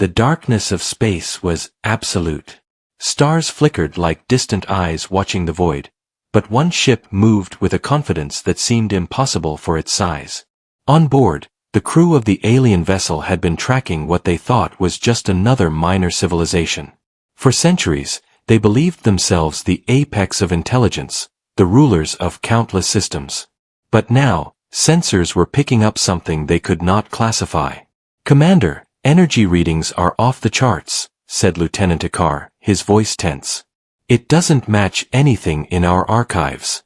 The darkness of space was absolute. Stars flickered like distant eyes watching the void, but one ship moved with a confidence that seemed impossible for its size. On board, the crew of the alien vessel had been tracking what they thought was just another minor civilization. For centuries, they believed themselves the apex of intelligence, the rulers of countless systems. But now, sensors were picking up something they could not classify. "Commander, energy readings are off the charts," said Lieutenant Akar, his voice tense. "It doesn't match anything in our archives."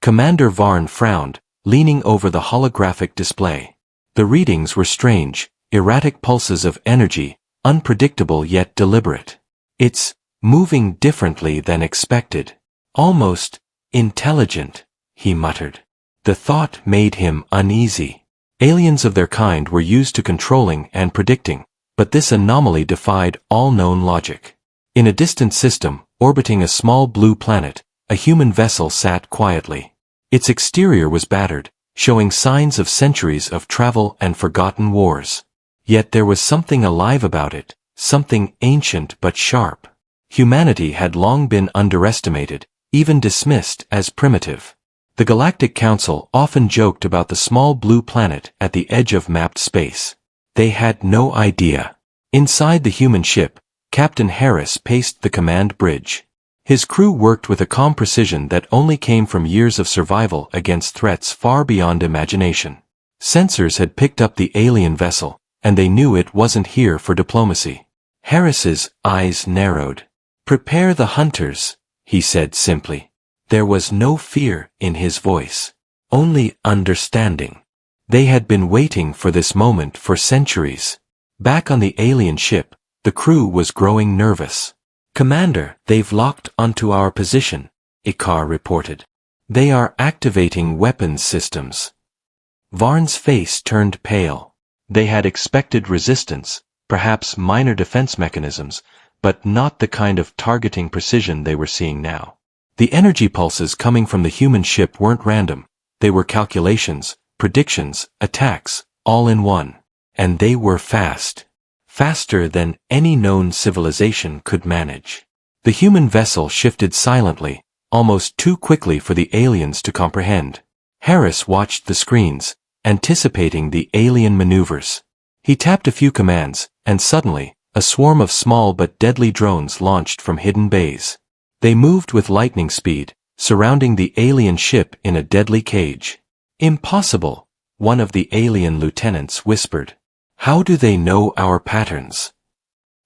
Commander Varn frowned, leaning over the holographic display. The readings were strange, erratic pulses of energy, unpredictable yet deliberate. "It's moving differently than expected. Almost intelligent," he muttered. The thought made him uneasy. Aliens of their kind were used to controlling and predicting, but this anomaly defied all known logic. In a distant system, orbiting a small blue planet, a human vessel sat quietly. Its exterior was battered, showing signs of centuries of travel and forgotten wars. Yet there was something alive about it, something ancient but sharp. Humanity had long been underestimated, even dismissed as primitive. The Galactic Council often joked about the small blue planet at the edge of mapped space. They had no idea. Inside the human ship, Captain Harris paced the command bridge. His crew worked with a calm precision that only came from years of survival against threats far beyond imagination. Sensors had picked up the alien vessel, and they knew it wasn't here for diplomacy. Harris's eyes narrowed. "Prepare the hunters," he said simply. There was no fear in his voice, only understanding. They had been waiting for this moment for centuries. Back on the alien ship, the crew was growing nervous. "Commander, they've locked onto our position," Akar reported. "They are activating weapons systems." Varn's face turned pale. They had expected resistance, perhaps minor defense mechanisms, but not the kind of targeting precision they were seeing now. The energy pulses coming from the human ship weren't random. They were calculations, predictions, attacks, all in one. And they were fast. Faster than any known civilization could manage. The human vessel shifted silently, almost too quickly for the aliens to comprehend. Harris watched the screens, anticipating the alien maneuvers. He tapped a few commands, and suddenly, a swarm of small but deadly drones launched from hidden bays. They moved with lightning speed, surrounding the alien ship in a deadly cage. "Impossible," one of the alien lieutenants whispered. "How do they know our patterns?"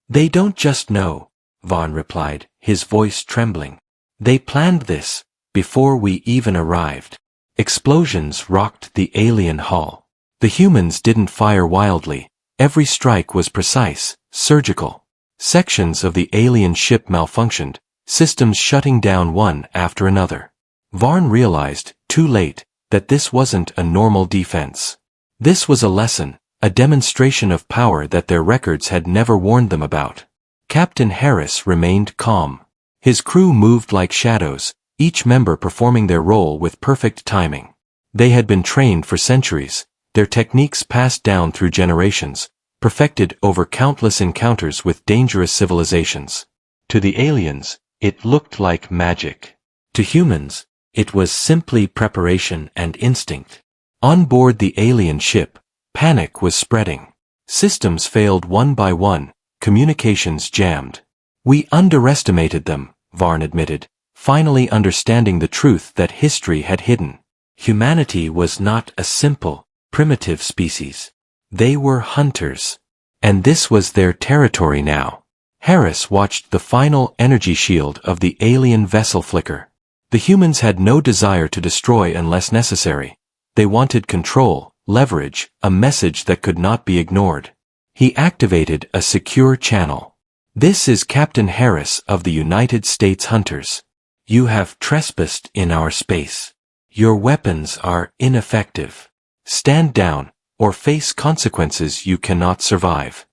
"They don't just know," Varn replied, his voice trembling. "They planned this, before we even arrived." Explosions rocked the alien hull. The humans didn't fire wildly. Every strike was precise, surgical. Sections of the alien ship malfunctioned, systems shutting down one after another. Varn realized, too late, that this wasn't a normal defense. This was a lesson, a demonstration of power that their records had never warned them about. Captain Harris remained calm. His crew moved like shadows, each member performing their role with perfect timing. They had been trained for centuries, their techniques passed down through generations, perfected over countless encounters with dangerous civilizations. To the aliens, it looked like magic. To humans, it was simply preparation and instinct. On board the alien ship, panic was spreading. Systems failed one by one, communications jammed. "We underestimated them," Varn admitted, finally understanding the truth that history had hidden. Humanity was not a simple, primitive species. They were hunters. And this was their territory now. Harris watched the final energy shield of the alien vessel flicker. The humans had no desire to destroy unless necessary. They wanted control, leverage, a message that could not be ignored. He activated a secure channel. "This is Captain Harris of the United States Hunters. You have trespassed in our space. Your weapons are ineffective. Stand down, or face consequences you cannot survive."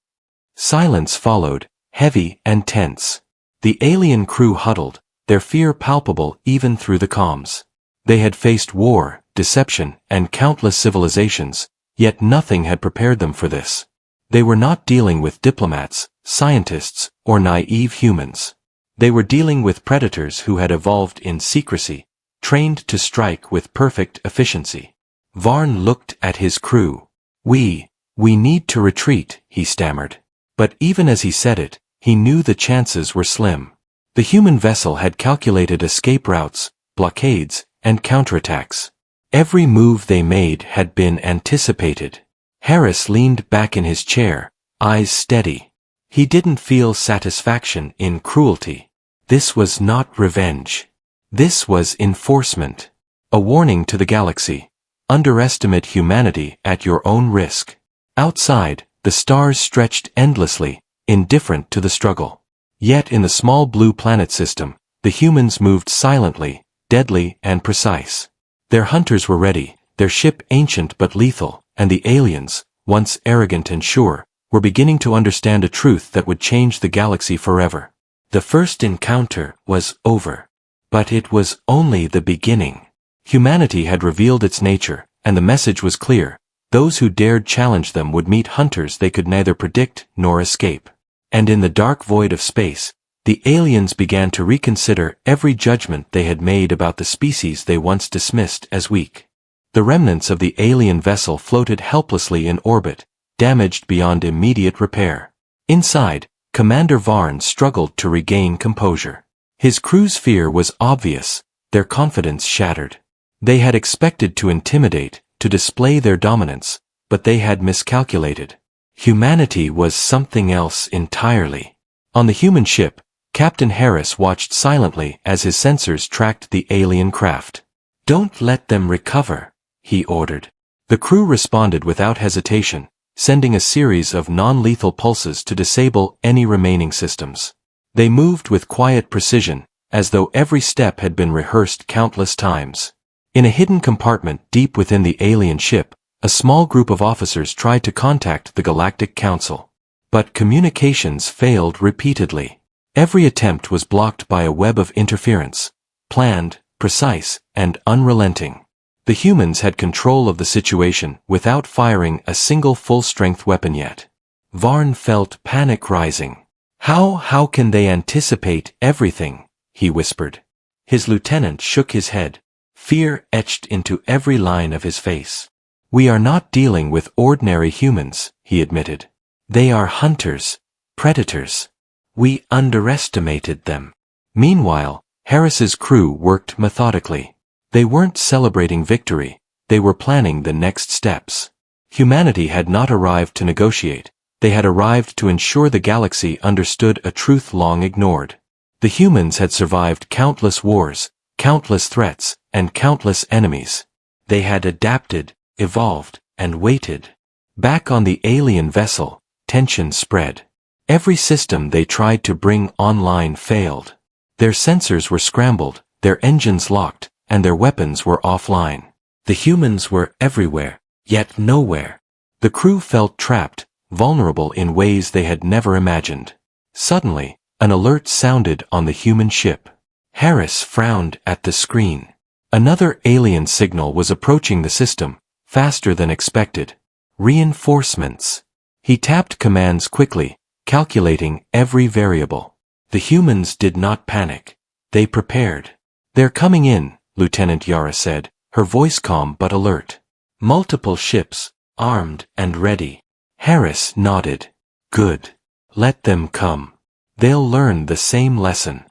Silence followed, heavy and tense. The alien crew huddled, their fear palpable even through the comms. They had faced war, deception, and countless civilizations, yet nothing had prepared them for this. They were not dealing with diplomats, scientists, or naive humans. They were dealing with predators who had evolved in secrecy, trained to strike with perfect efficiency. Varn looked at his crew. We need to retreat," he stammered. But even as he said it, he knew the chances were slim. The human vessel had calculated escape routes, blockades, and counterattacks. Every move they made had been anticipated. Harris leaned back in his chair, eyes steady. He didn't feel satisfaction in cruelty. This was not revenge. This was enforcement. A warning to the galaxy. Underestimate humanity at your own risk. Outside, the stars stretched endlessly, indifferent to the struggle. Yet in the small blue planet system, the humans moved silently, deadly and precise. Their hunters were ready, their ship ancient but lethal, and the aliens, once arrogant and sure, were beginning to understand a truth that would change the galaxy forever. The first encounter was over. But it was only the beginning. Humanity had revealed its nature, and the message was clear. Those who dared challenge them would meet hunters they could neither predict nor escape. And in the dark void of space, the aliens began to reconsider every judgment they had made about the species they once dismissed as weak. The remnants of the alien vessel floated helplessly in orbit, damaged beyond immediate repair. Inside, Commander Varn struggled to regain composure. His crew's fear was obvious, their confidence shattered. They had expected to intimidate, to display their dominance, but they had miscalculated. Humanity was something else entirely. On the human ship, Captain Harris watched silently as his sensors tracked the alien craft. "Don't let them recover," he ordered. The crew responded without hesitation, sending a series of non-lethal pulses to disable any remaining systems. They moved with quiet precision, as though every step had been rehearsed countless times. In a hidden compartment deep within the alien ship, a small group of officers tried to contact the Galactic Council. But communications failed repeatedly. Every attempt was blocked by a web of interference, planned, precise, and unrelenting. The humans had control of the situation without firing a single full-strength weapon yet. Varn felt panic rising. How can they anticipate everything?" he whispered. His lieutenant shook his head. Fear etched into every line of his face. "We are not dealing with ordinary humans," he admitted. "They are hunters, predators. We underestimated them." Meanwhile, Harris's crew worked methodically. They weren't celebrating victory, they were planning the next steps. Humanity had not arrived to negotiate, they had arrived to ensure the galaxy understood a truth long ignored. The humans had survived countless wars, countless threats, and countless enemies. They had adapted, evolved, and waited. Back on the alien vessel, tension spread. Every system they tried to bring online failed. Their sensors were scrambled, their engines locked, and their weapons were offline. The humans were everywhere, yet nowhere. The crew felt trapped, vulnerable in ways they had never imagined. Suddenly, an alert sounded on the human ship. Harris frowned at the screen. Another alien signal was approaching the system, faster than expected. Reinforcements. He tapped commands quickly, calculating every variable. The humans did not panic. They prepared. "They're coming in," Lieutenant Yara said, her voice calm but alert. "Multiple ships, armed and ready." Harris nodded. "Good. Let them come. They'll learn the same lesson."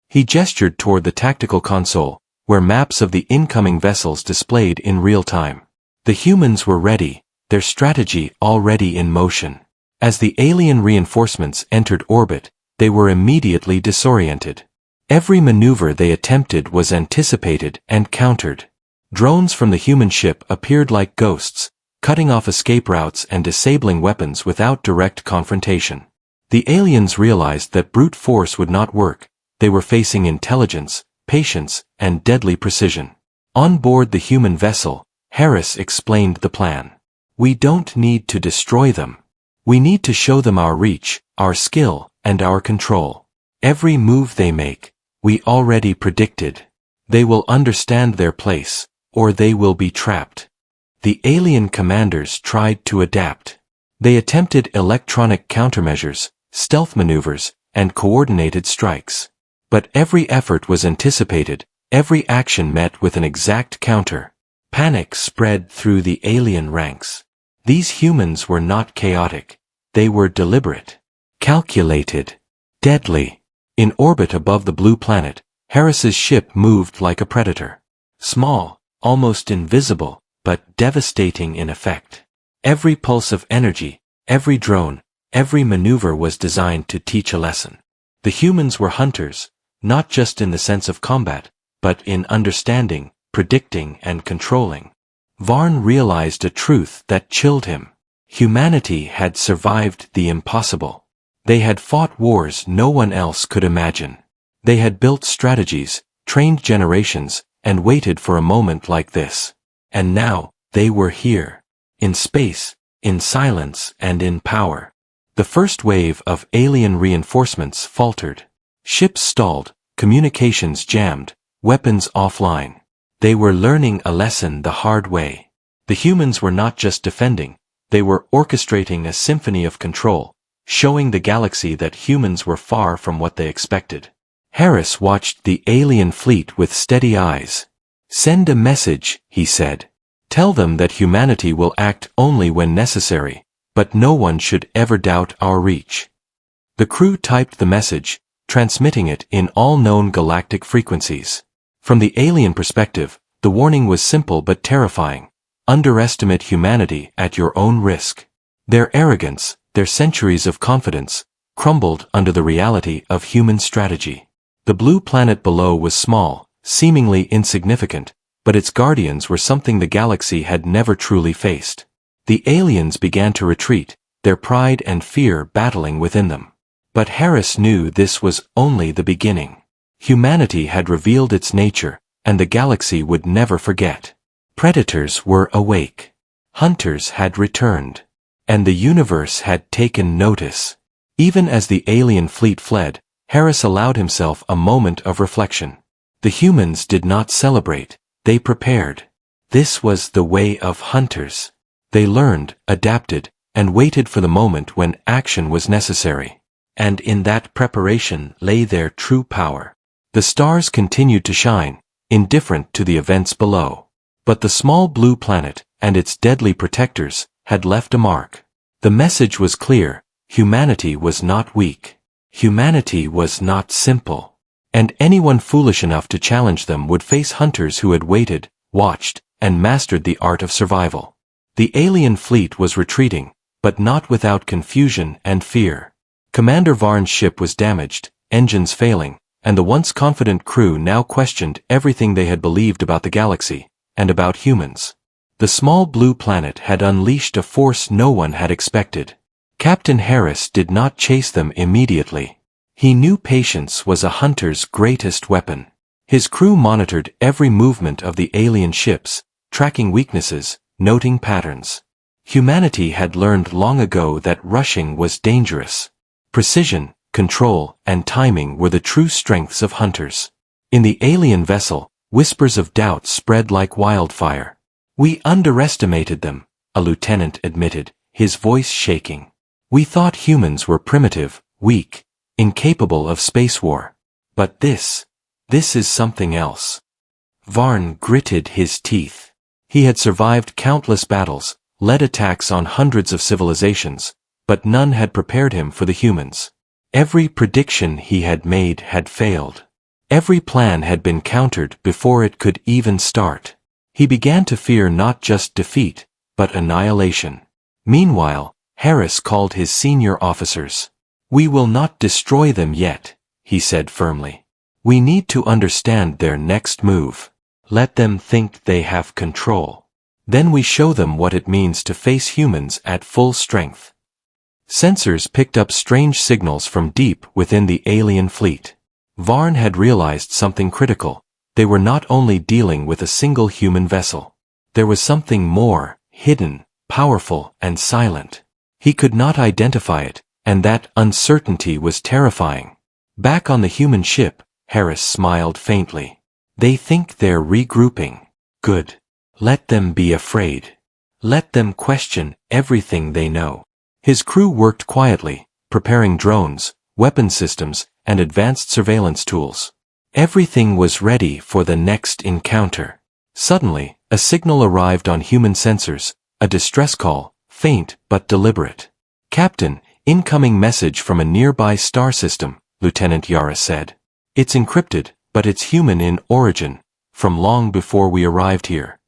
He gestured toward the tactical console, where maps of the incoming vessels displayed in real time. The humans were ready, their strategy already in motion. As the alien reinforcements entered orbit, they were immediately disoriented. Every maneuver they attempted was anticipated and countered. Drones from the human ship appeared like ghosts, cutting off escape routes and disabling weapons without direct confrontation. The aliens realized that brute force would not work. They were facing intelligence, patience, and deadly precision. On board the human vessel, Harris explained the plan. "We don't need to destroy them. We need to show them our reach, our skill, and our control. Every move they make, we already predicted. They will understand their place, or they will be trapped." The alien commanders tried to adapt. They attempted electronic countermeasures, stealth maneuvers, and coordinated strikes. But every effort was anticipated, every action met with an exact counter. Panic spread through the alien ranks. These humans were not chaotic. They were deliberate, calculated, deadly. In orbit above the blue planet, Harris's ship moved like a predator. Small, almost invisible, but devastating in effect. Every pulse of energy, every drone, every maneuver was designed to teach a lesson. The humans were hunters, not just in the sense of combat, but in understanding, predicting, and controlling. Varn realized a truth that chilled him. Humanity had survived the impossible. They had fought wars no one else could imagine. They had built strategies, trained generations, and waited for a moment like this. And now, they were here. In space, in silence, and in power. The first wave of alien reinforcements faltered. Ships stalled, communications jammed, weapons offline. They were learning a lesson the hard way. The humans were not just defending, they were orchestrating a symphony of control, showing the galaxy that humans were far from what they expected. Harris watched the alien fleet with steady eyes. "Send a message," he said. "Tell them that humanity will act only when necessary, but no one should ever doubt our reach." The crew typed the message, transmitting it in all known galactic frequencies. From the alien perspective, the warning was simple but terrifying. Underestimate humanity at your own risk. Their arrogance, their centuries of confidence, crumbled under the reality of human strategy. The blue planet below was small, seemingly insignificant, but its guardians were something the galaxy had never truly faced. The aliens began to retreat, their pride and fear battling within them. But Harris knew this was only the beginning. Humanity had revealed its nature, and the galaxy would never forget. Predators were awake. Hunters had returned. And the universe had taken notice. Even as the alien fleet fled, Harris allowed himself a moment of reflection. The humans did not celebrate, they prepared. This was the way of hunters. They learned, adapted, and waited for the moment when action was necessary. And in that preparation lay their true power. The stars continued to shine, indifferent to the events below. But the small blue planet, and its deadly protectors, had left a mark. The message was clear: humanity was not weak. Humanity was not simple. And anyone foolish enough to challenge them would face hunters who had waited, watched, and mastered the art of survival. The alien fleet was retreating, but not without confusion and fear. Commander Varn's ship was damaged, engines failing, and the once confident crew now questioned everything they had believed about the galaxy, and about humans. The small blue planet had unleashed a force no one had expected. Captain Harris did not chase them immediately. He knew patience was a hunter's greatest weapon. His crew monitored every movement of the alien ships, tracking weaknesses, noting patterns. Humanity had learned long ago that rushing was dangerous. Precision, control, and timing were the true strengths of hunters. In the alien vessel, whispers of doubt spread like wildfire. "We underestimated them," a lieutenant admitted, his voice shaking. "We thought humans were primitive, weak, incapable of space war. But this is something else." Varn gritted his teeth. He had survived countless battles, led attacks on hundreds of civilizations, but none had prepared him for the humans. Every prediction he had made had failed. Every plan had been countered before it could even start. He began to fear not just defeat, but annihilation. Meanwhile, Harris called his senior officers. "We will not destroy them yet," he said firmly. "We need to understand their next move. Let them think they have control. Then we show them what it means to face humans at full strength." Sensors picked up strange signals from deep within the alien fleet. Varn had realized something critical. They were not only dealing with a single human vessel. There was something more, hidden, powerful, and silent. He could not identify it, and that uncertainty was terrifying. Back on the human ship, Harris smiled faintly. "They think they're regrouping. Good. Let them be afraid. Let them question everything they know. His crew worked quietly, preparing drones, weapon systems, and advanced surveillance tools. Everything was ready for the next encounter. Suddenly, a signal arrived on human sensors, a distress call, faint but deliberate. "Captain, incoming message from a nearby star system," Lieutenant Yara said. "It's encrypted, but it's human in origin, from long before we arrived here."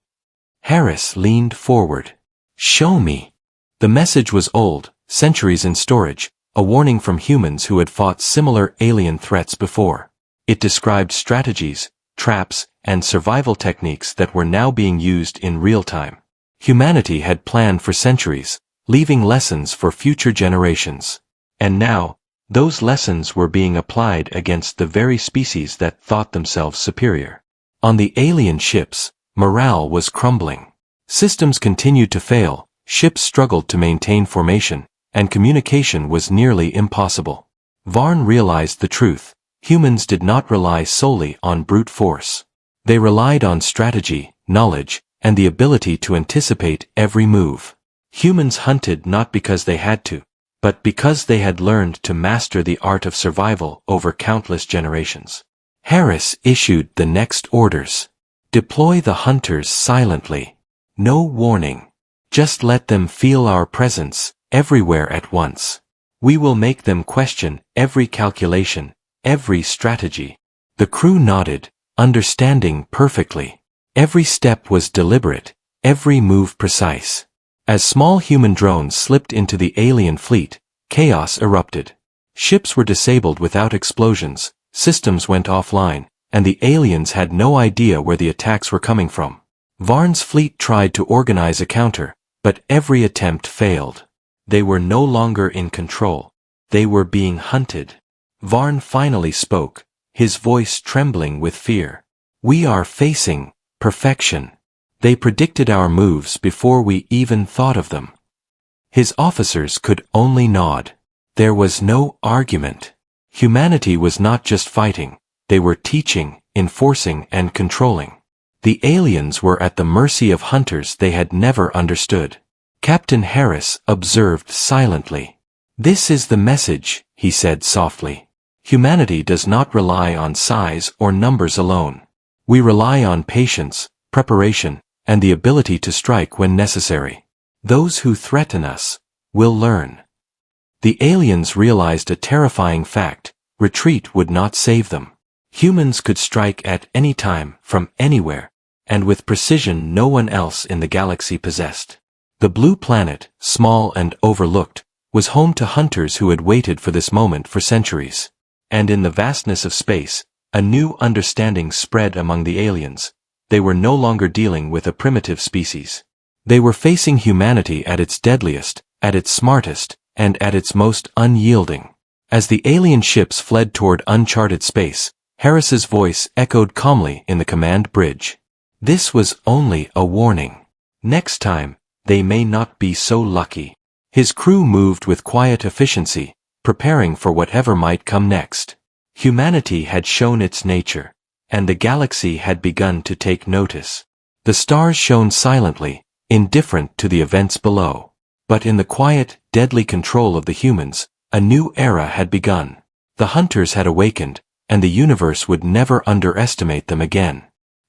Harris leaned forward. "Show me." The message was old, centuries in storage, a warning from humans who had fought similar alien threats before. It described strategies, traps, and survival techniques that were now being used in real time. Humanity had planned for centuries, leaving lessons for future generations. And now, those lessons were being applied against the very species that thought themselves superior. On the alien ships, morale was crumbling. Systems continued to fail, ships struggled to maintain formation, and communication was nearly impossible. Varn realized the truth. Humans did not rely solely on brute force. They relied on strategy, knowledge, and the ability to anticipate every move. Humans hunted not because they had to, but because they had learned to master the art of survival over countless generations. Harris issued the next orders. "Deploy the hunters silently. No warning. Just let them feel our presence, everywhere at once. We will make them question every calculation, every strategy." The crew nodded, understanding perfectly. Every step was deliberate, every move precise. As small human drones slipped into the alien fleet, chaos erupted. Ships were disabled without explosions, systems went offline, and the aliens had no idea where the attacks were coming from. Varn's fleet tried to organize a counter, but every attempt failed. They were no longer in control. They were being hunted. Varn finally spoke, his voice trembling with fear. "We are facing perfection. They predicted our moves before we even thought of them." His officers could only nod. There was no argument. Humanity was not just fighting, they were teaching, enforcing, and controlling. The aliens were at the mercy of hunters they had never understood. Captain Harris observed silently. "This is the message," he said softly. "Humanity does not rely on size or numbers alone. We rely on patience, preparation, and the ability to strike when necessary. Those who threaten us will learn." The aliens realized a terrifying fact: retreat would not save them. Humans could strike at any time, from anywhere, and with precision no one else in the galaxy possessed. The blue planet, small and overlooked, was home to hunters who had waited for this moment for centuries. And in the vastness of space, a new understanding spread among the aliens. They were no longer dealing with a primitive species. They were facing humanity at its deadliest, at its smartest, and at its most unyielding. As the alien ships fled toward uncharted space, Harris's voice echoed calmly in the command bridge. This was only a warning. Next time, they may not be so lucky. His crew moved with quiet efficiency, preparing for whatever might come next. Humanity had shown its nature, and the galaxy had begun to take notice. The stars shone silently, indifferent to the events below. But in the quiet, deadly control of the humans, a new era had begun. The hunters had awakened, and the universe would never underestimate them again.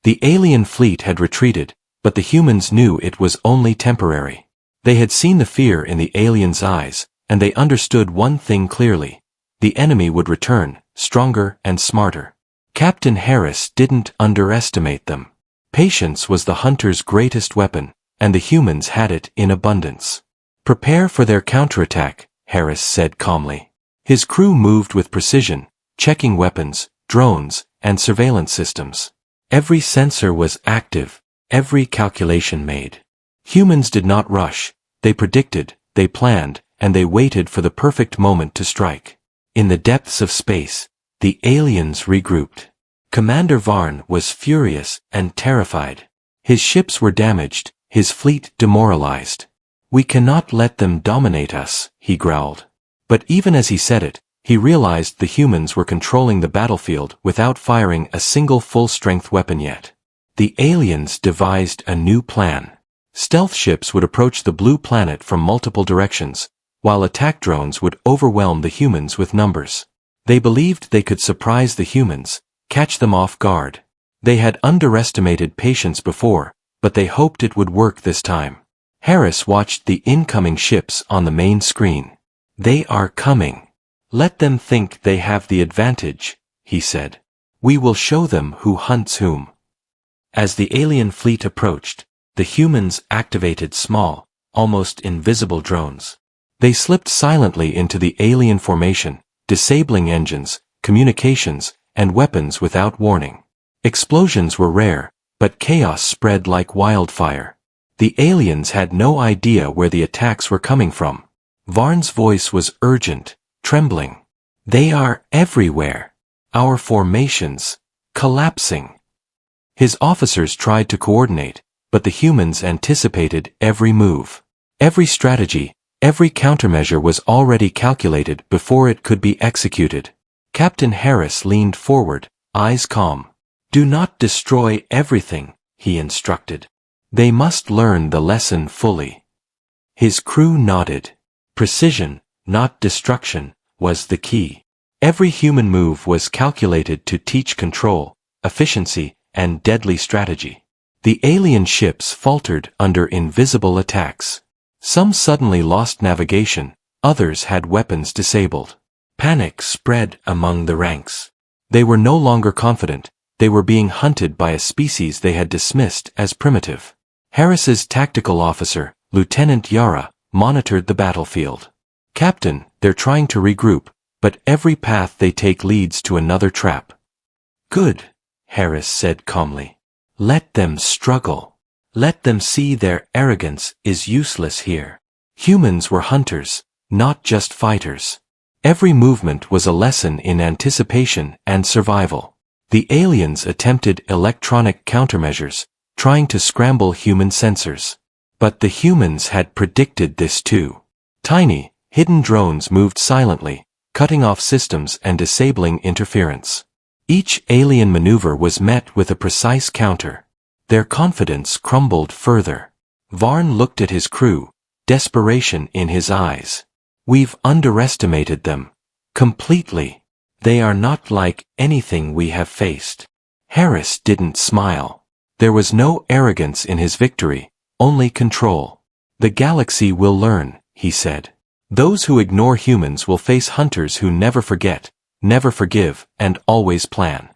The alien fleet had retreated, but the humans knew it was only temporary. They had seen the fear in the aliens' eyes, and they understood one thing clearly: the enemy would return, stronger and smarter. Captain Harris didn't underestimate them. Patience was the hunters' greatest weapon, and the humans had it in abundance. "Prepare for their counterattack," Harris said calmly. His crew moved with precision, checking weapons, drones, and surveillance systems. Every sensor was active, every calculation made. Humans did not rush. They predicted, they planned, and they waited for the perfect moment to strike. In the depths of space, the aliens regrouped. Commander Varn was furious and terrified. His ships were damaged, his fleet demoralized. "We cannot let them dominate us," he growled. But even as he said it, he realized the humans were controlling the battlefield without firing a single full-strength weapon yet. The aliens devised a new plan. Stealth ships would approach the blue planet from multiple directions, while attack drones would overwhelm the humans with numbers. They believed they could surprise the humans, catch them off guard. They had underestimated patience before, but they hoped it would work this time. Harris watched the incoming ships on the main screen. "They are coming. Let them think they have the advantage," he said. "We will show them who hunts whom." As the alien fleet approached, the humans activated small, almost invisible drones. They slipped silently into the alien formation, disabling engines, communications, and weapons without warning. Explosions were rare, but chaos spread like wildfire. The aliens had no idea where the attacks were coming from. Varn's voice was urgent, trembling. "They are everywhere. Our formations, collapsing." His officers tried to coordinate, but the humans anticipated every move. Every strategy, every countermeasure was already calculated before it could be executed. Captain Harris leaned forward, eyes calm. "Do not destroy everything," he instructed. "They must learn the lesson fully." His crew nodded. Precision, not destruction, was the key. Every human move was calculated to teach control, efficiency, and deadly strategy. The alien ships faltered under invisible attacks. Some suddenly lost navigation, others had weapons disabled. Panic spread among the ranks. They were no longer confident. They were being hunted by a species they had dismissed as primitive. Harris's tactical officer, Lieutenant Yara, monitored the battlefield. "Captain, they're trying to regroup, but every path they take leads to another trap." "Good," Harris said calmly. "Let them struggle. Let them see their arrogance is useless here. Humans were hunters, not just fighters." Every movement was a lesson in anticipation and survival. The aliens attempted electronic countermeasures, trying to scramble human sensors. But the humans had predicted this too. Tiny, hidden drones moved silently, cutting off systems and disabling interference. Each alien maneuver was met with a precise counter. Their confidence crumbled further. Varn looked at his crew, desperation in his eyes. "We've underestimated them. Completely. They are not like anything we have faced." Harris didn't smile. There was no arrogance in his victory, only control. "The galaxy will learn," he said. "Those who ignore humans will face hunters who never forget, never forgive, and always plan."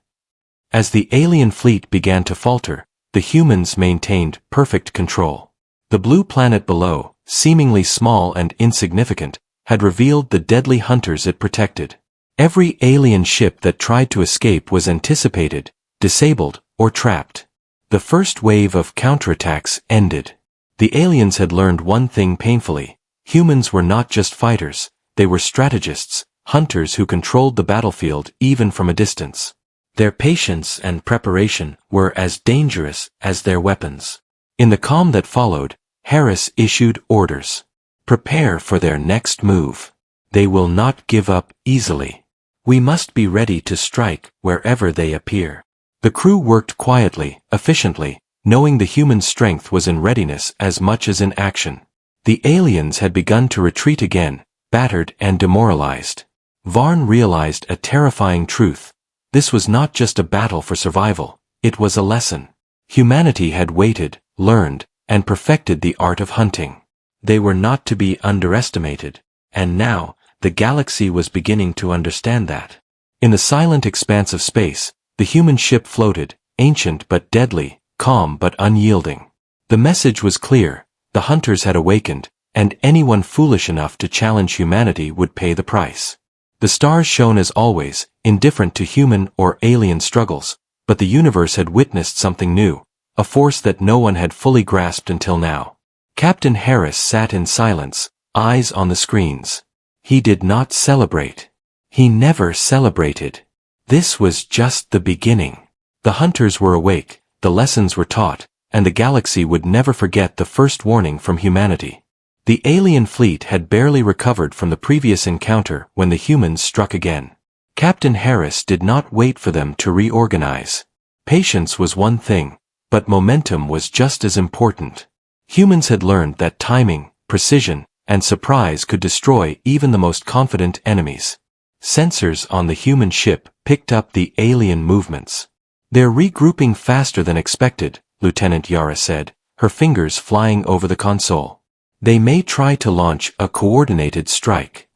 As the alien fleet began to falter, the humans maintained perfect control. The blue planet below, seemingly small and insignificant, had revealed the deadly hunters it protected. Every alien ship that tried to escape was anticipated, disabled, or trapped. The first wave of counterattacks ended. The aliens had learned one thing painfully: humans were not just fighters, they were strategists, hunters who controlled the battlefield even from a distance. Their patience and preparation were as dangerous as their weapons. In the calm that followed, Harris issued orders. "Prepare for their next move. They will not give up easily. We must be ready to strike wherever they appear." The crew worked quietly, efficiently, knowing the human strength was in readiness as much as in action. The aliens had begun to retreat again, battered and demoralized. Varn realized a terrifying truth. This was not just a battle for survival, it was a lesson. Humanity had waited, learned, and perfected the art of hunting. They were not to be underestimated, and now, the galaxy was beginning to understand that. In the silent expanse of space, the human ship floated, ancient but deadly, calm but unyielding. The message was clear: the hunters had awakened, and anyone foolish enough to challenge humanity would pay the price. The stars shone as always, indifferent to human or alien struggles, but the universe had witnessed something new, a force that no one had fully grasped until now. Captain Harris sat in silence, eyes on the screens. He did not celebrate. He never celebrated. This was just the beginning. The hunters were awake, the lessons were taught, and the galaxy would never forget the first warning from humanity. The alien fleet had barely recovered from the previous encounter when the humans struck again. Captain Harris did not wait for them to reorganize. Patience was one thing, but momentum was just as important. Humans had learned that timing, precision, and surprise could destroy even the most confident enemies. Sensors on the human ship picked up the alien movements. "They're regrouping faster than expected," Lieutenant Yara said, her fingers flying over the console. "They may try to launch a coordinated strike."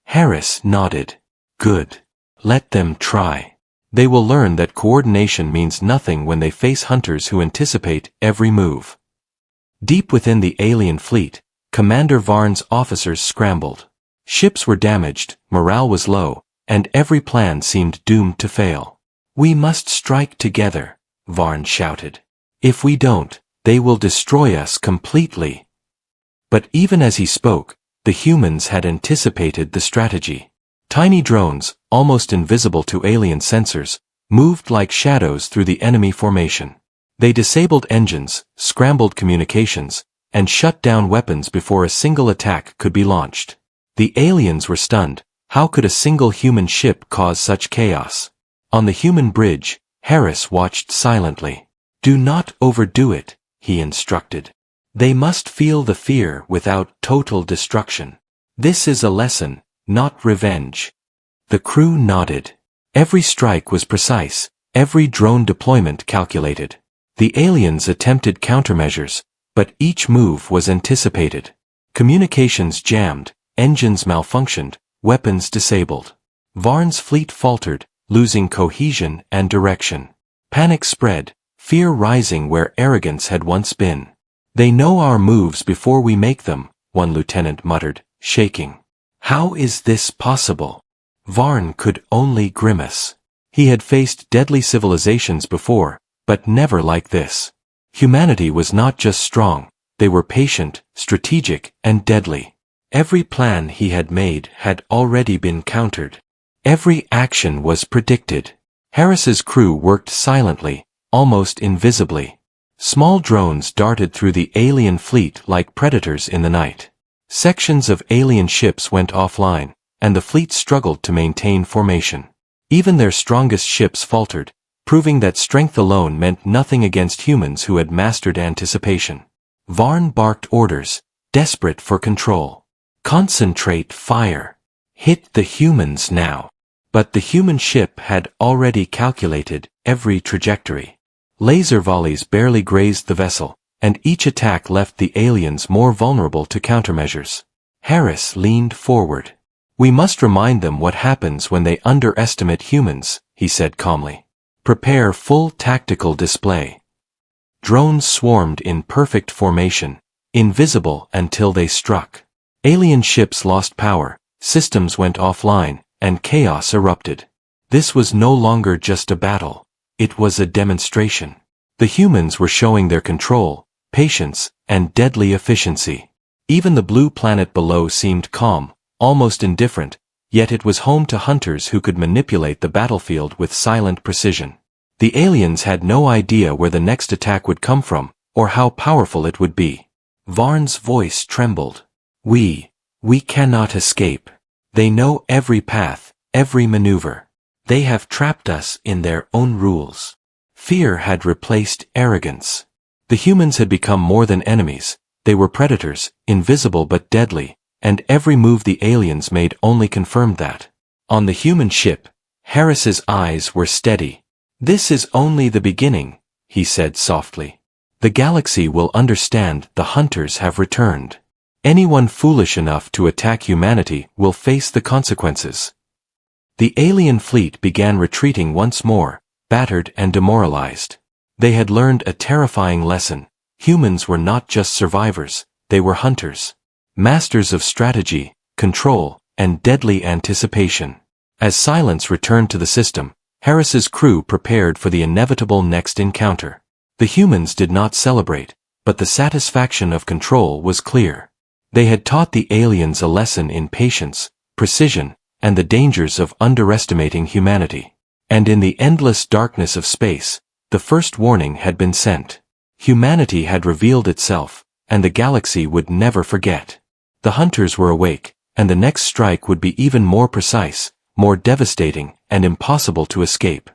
Harris nodded. "Good. Let them try. They will learn that coordination means nothing when they face hunters who anticipate every move." Deep within the alien fleet, Commander Varn's officers scrambled. Ships were damaged, morale was low, and every plan seemed doomed to fail. "We must strike together," Varn shouted. "If we don't, they will destroy us completely." But even as he spoke, the humans had anticipated the strategy. Tiny drones, almost invisible to alien sensors, moved like shadows through the enemy formation. They disabled engines, scrambled communications, and shut down weapons before a single attack could be launched. The aliens were stunned. How could a single human ship cause such chaos? On the human bridge, Harris watched silently. "Do not overdo it," he instructed. "They must feel the fear without total destruction. This is a lesson, not revenge." The crew nodded. Every strike was precise, every drone deployment calculated. The aliens attempted countermeasures, but each move was anticipated. Communications jammed, engines malfunctioned, weapons disabled. Varn's fleet faltered, losing cohesion and direction. Panic spread, fear rising where arrogance had once been. "They know our moves before we make them," one lieutenant muttered, shaking. "How is this possible?" Varn could only grimace. He had faced deadly civilizations before, but never like this. Humanity was not just strong, they were patient, strategic, and deadly. Every plan he had made had already been countered. Every action was predicted. Harris's crew worked silently, almost invisibly. Small drones darted through the alien fleet like predators in the night. Sections of alien ships went offline, and the fleet struggled to maintain formation. Even their strongest ships faltered, proving that strength alone meant nothing against humans who had mastered anticipation. Varn barked orders, desperate for control. "Concentrate fire. Hit the humans now." But the human ship had already calculated every trajectory. Laser volleys barely grazed the vessel, and each attack left the aliens more vulnerable to countermeasures. Harris leaned forward. "We must remind them what happens when they underestimate humans," he said calmly. "Prepare full tactical display." Drones swarmed in perfect formation, invisible until they struck. Alien ships lost power, systems went offline, and chaos erupted. This was no longer just a battle. It was a demonstration. The humans were showing their control, patience, and deadly efficiency. Even the blue planet below seemed calm, almost indifferent, yet it was home to hunters who could manipulate the battlefield with silent precision. The aliens had no idea where the next attack would come from, or how powerful it would be. Varn's voice trembled. We cannot escape. They know every path, every maneuver. They have trapped us in their own rules." Fear had replaced arrogance. The humans had become more than enemies. They were predators, invisible but deadly, and every move the aliens made only confirmed that. On the human ship, Harris's eyes were steady. "This is only the beginning," he said softly. "The galaxy will understand the hunters have returned. Anyone foolish enough to attack humanity will face the consequences." The alien fleet began retreating once more, battered and demoralized. They had learned a terrifying lesson. Humans were not just survivors, they were hunters. Masters of strategy, control, and deadly anticipation. As silence returned to the system, Harris's crew prepared for the inevitable next encounter. The humans did not celebrate, but the satisfaction of control was clear. They had taught the aliens a lesson in patience, precision, and the dangers of underestimating humanity. And in the endless darkness of space, the first warning had been sent. Humanity had revealed itself, and the galaxy would never forget. The hunters were awake, and the next strike would be even more precise, more devastating, and impossible to escape.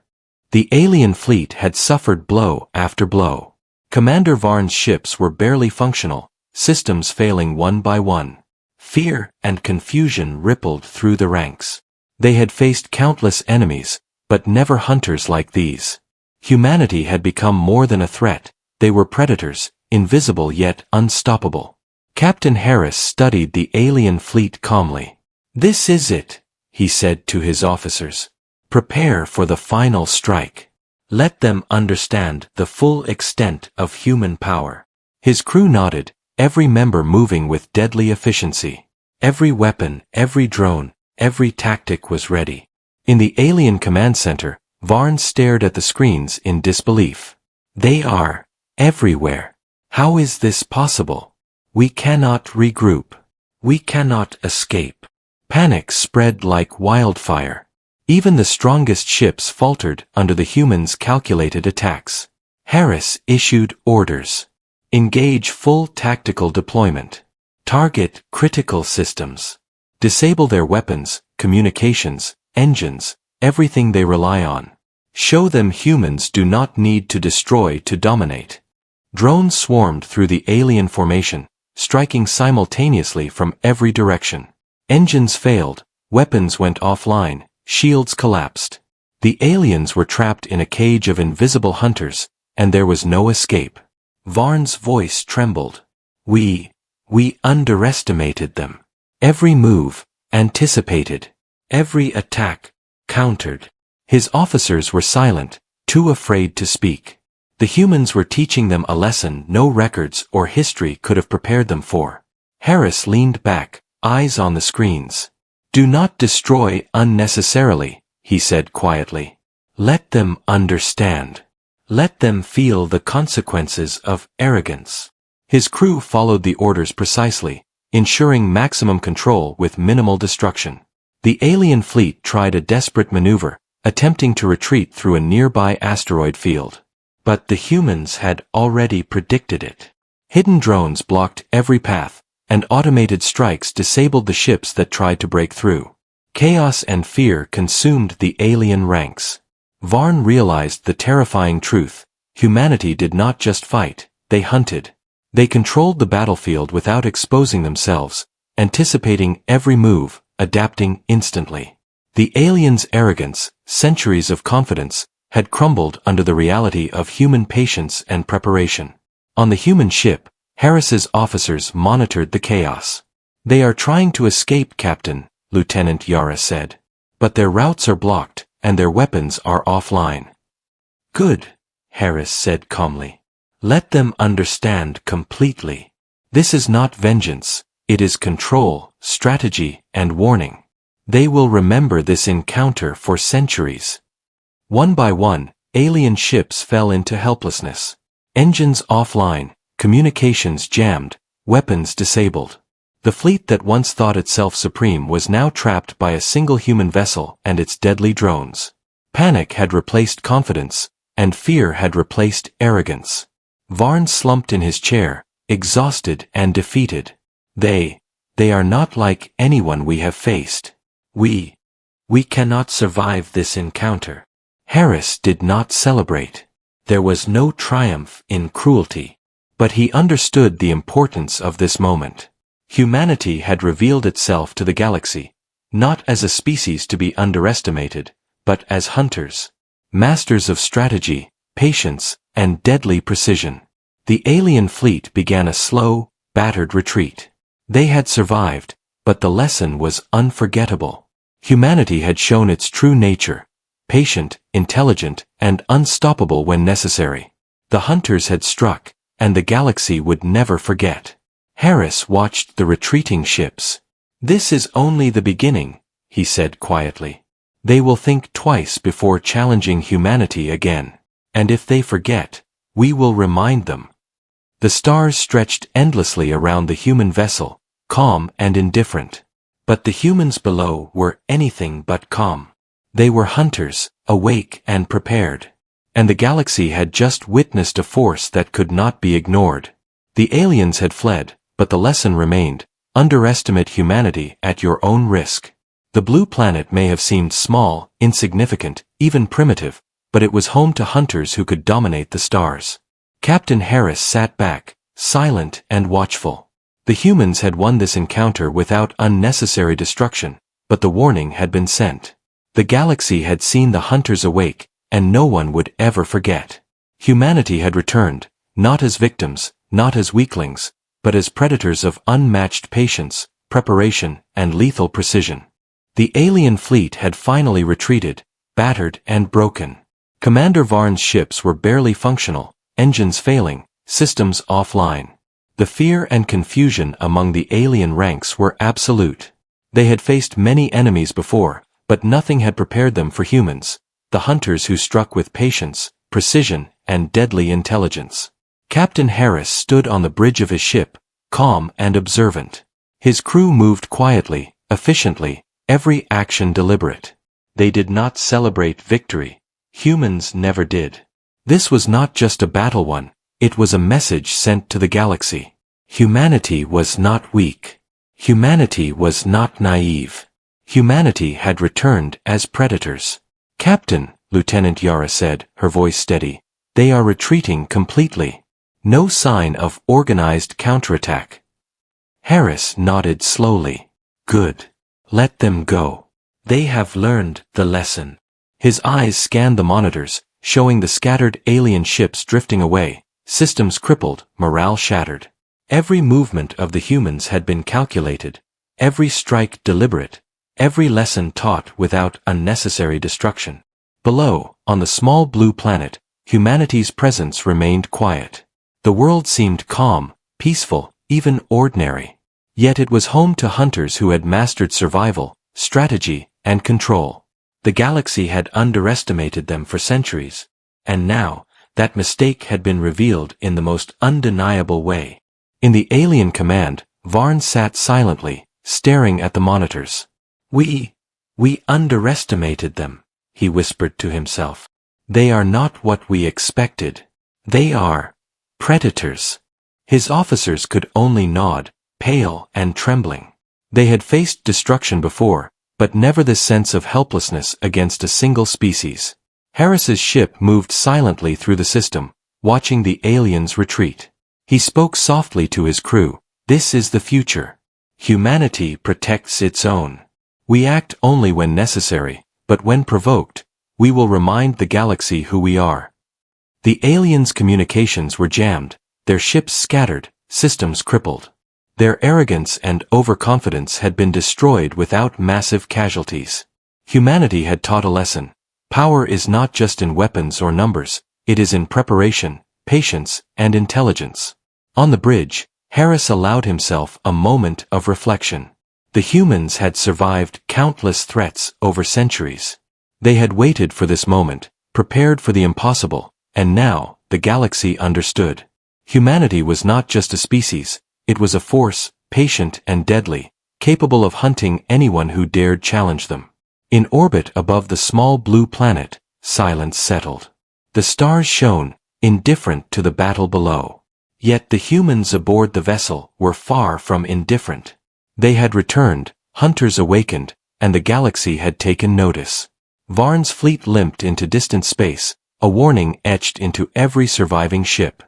The alien fleet had suffered blow after blow. Commander Varn's ships were barely functional, systems failing one by one. Fear and confusion rippled through the ranks. They had faced countless enemies, but never hunters like these. Humanity had become more than a threat. They were predators, invisible yet unstoppable. Captain Harris studied the alien fleet calmly. "This is it," he said to his officers. "Prepare for the final strike. Let them understand the full extent of human power." His crew nodded, every member moving with deadly efficiency. Every weapon, every drone, every tactic was ready. In the alien command center, Varn stared at the screens in disbelief. "They are everywhere. How is this possible? We cannot regroup. We cannot escape." Panic spread like wildfire. Even the strongest ships faltered under the humans' calculated attacks. Harris issued orders. Engage full tactical deployment. Target critical systems. Disable their weapons, communications, engines, everything they rely on. Show them humans do not need to destroy to dominate. Drones swarmed through the alien formation, striking simultaneously from every direction. Engines failed, weapons went offline, shields collapsed. The aliens were trapped in a cage of invisible hunters, and there was no escape. Varn's voice trembled. We underestimated them. Every move, anticipated. Every attack, countered. His officers were silent, too afraid to speak. The humans were teaching them a lesson no records or history could have prepared them for. Harris leaned back, eyes on the screens. "Do not destroy unnecessarily," he said quietly. "Let them understand. Let them feel the consequences of arrogance." His crew followed the orders precisely, ensuring maximum control with minimal destruction. The alien fleet tried a desperate maneuver, attempting to retreat through a nearby asteroid field. But the humans had already predicted it. Hidden drones blocked every path, and automated strikes disabled the ships that tried to break through. Chaos and fear consumed the alien ranks. Varn realized the terrifying truth: humanity did not just fight, they hunted. They controlled the battlefield without exposing themselves, anticipating every move, adapting instantly. The aliens' arrogance, centuries of confidence, had crumbled under the reality of human patience and preparation. On the human ship, Harris's officers monitored the chaos. "They are trying to escape, Captain," Lieutenant Yara said. "But their routes are blocked, and their weapons are offline." "Good," Harris said calmly. "Let them understand completely. This is not vengeance, it is control, strategy, and warning. They will remember this encounter for centuries." One by one, alien ships fell into helplessness. Engines offline, communications jammed, weapons disabled. The fleet that once thought itself supreme was now trapped by a single human vessel and its deadly drones. Panic had replaced confidence, and fear had replaced arrogance. Varn slumped in his chair, exhausted and defeated. They are not like anyone we have faced. We cannot survive this encounter." Harris did not celebrate. There was no triumph in cruelty. But he understood the importance of this moment. Humanity had revealed itself to the galaxy, not as a species to be underestimated, but as hunters. Masters of strategy, patience, and deadly precision. The alien fleet began a slow, battered retreat. They had survived, but the lesson was unforgettable. Humanity had shown its true nature: patient, intelligent, and unstoppable when necessary. The hunters had struck, and the galaxy would never forget. Harris watched the retreating ships. "This is only the beginning," he said quietly. "They will think twice before challenging humanity again. And if they forget, we will remind them." The stars stretched endlessly around the human vessel, calm and indifferent. But the humans below were anything but calm. They were hunters, awake and prepared. And the galaxy had just witnessed a force that could not be ignored. The aliens had fled, but the lesson remained: underestimate humanity at your own risk. The blue planet may have seemed small, insignificant, even primitive, but it was home to hunters who could dominate the stars. Captain Harris sat back, silent and watchful. The humans had won this encounter without unnecessary destruction, but the warning had been sent. The galaxy had seen the hunters awake, and no one would ever forget. Humanity had returned, not as victims, not as weaklings, but as predators of unmatched patience, preparation, and lethal precision. The alien fleet had finally retreated, battered and broken. Commander Varn's ships were barely functional, engines failing, systems offline. The fear and confusion among the alien ranks were absolute. They had faced many enemies before, but nothing had prepared them for humans, the hunters who struck with patience, precision, and deadly intelligence. Captain Harris stood on the bridge of his ship, calm and observant. His crew moved quietly, efficiently, every action deliberate. They did not celebrate victory. Humans never did. This was not just a battle won, it was a message sent to the galaxy. Humanity was not weak. Humanity was not naive. Humanity had returned as predators. "Captain," Lieutenant Yara said, her voice steady, "they are retreating completely. No sign of organized counterattack." Harris nodded slowly. "Good. Let them go. They have learned the lesson." His eyes scanned the monitors, showing the scattered alien ships drifting away, systems crippled, morale shattered. Every movement of the humans had been calculated, every strike deliberate, every lesson taught without unnecessary destruction. Below, on the small blue planet, humanity's presence remained quiet. The world seemed calm, peaceful, even ordinary. Yet it was home to hunters who had mastered survival, strategy, and control. The galaxy had underestimated them for centuries, and now, that mistake had been revealed in the most undeniable way. In the alien command, Varn sat silently, staring at the monitors. We underestimated them," he whispered to himself. "They are not what we expected. They are predators." His officers could only nod, pale and trembling. They had faced destruction before, but never this sense of helplessness against a single species. Harris's ship moved silently through the system, watching the aliens retreat. He spoke softly to his crew. "This is the future. Humanity protects its own. We act only when necessary, but when provoked, we will remind the galaxy who we are." The aliens' communications were jammed, their ships scattered, systems crippled. Their arrogance and overconfidence had been destroyed without massive casualties. Humanity had taught a lesson. Power is not just in weapons or numbers, it is in preparation, patience, and intelligence. On the bridge, Harris allowed himself a moment of reflection. The humans had survived countless threats over centuries. They had waited for this moment, prepared for the impossible, and now, the galaxy understood. Humanity was not just a species, it was a force, patient and deadly, capable of hunting anyone who dared challenge them. In orbit above the small blue planet, silence settled. The stars shone, indifferent to the battle below. Yet the humans aboard the vessel were far from indifferent. They had returned, hunters awakened, and the galaxy had taken notice. Varn's fleet limped into distant space, a warning etched into every surviving ship.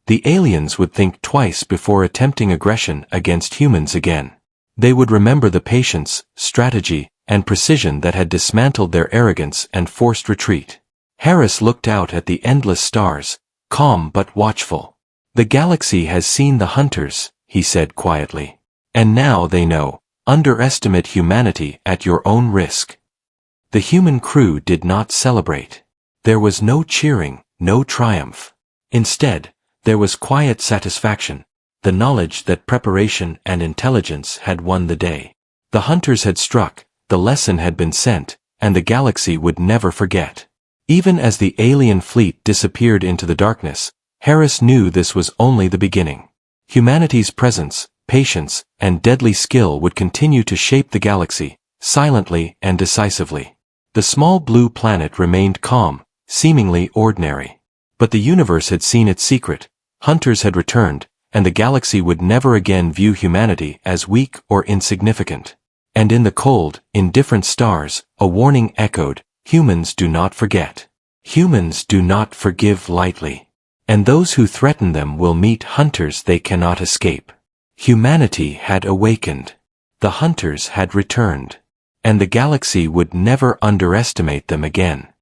The aliens would think twice before attempting aggression against humans again. They would remember the patience, strategy, and precision that had dismantled their arrogance and forced retreat. Harris looked out at the endless stars, calm but watchful. "The galaxy has seen the hunters," he said quietly. "And now they know, underestimate humanity at your own risk." The human crew did not celebrate. There was no cheering, no triumph. Instead, there was quiet satisfaction, the knowledge that preparation and intelligence had won the day. The hunters had struck, the lesson had been sent, and the galaxy would never forget. Even as the alien fleet disappeared into the darkness, Harris knew this was only the beginning. Humanity's presence, patience, and deadly skill would continue to shape the galaxy, silently and decisively. The small blue planet remained calm, seemingly ordinary. But the universe had seen its secret, hunters had returned, and the galaxy would never again view humanity as weak or insignificant. And in the cold, indifferent stars, a warning echoed, "Humans do not forget. Humans do not forgive lightly. And those who threaten them will meet hunters they cannot escape." Humanity had awakened. The hunters had returned. And the galaxy would never underestimate them again.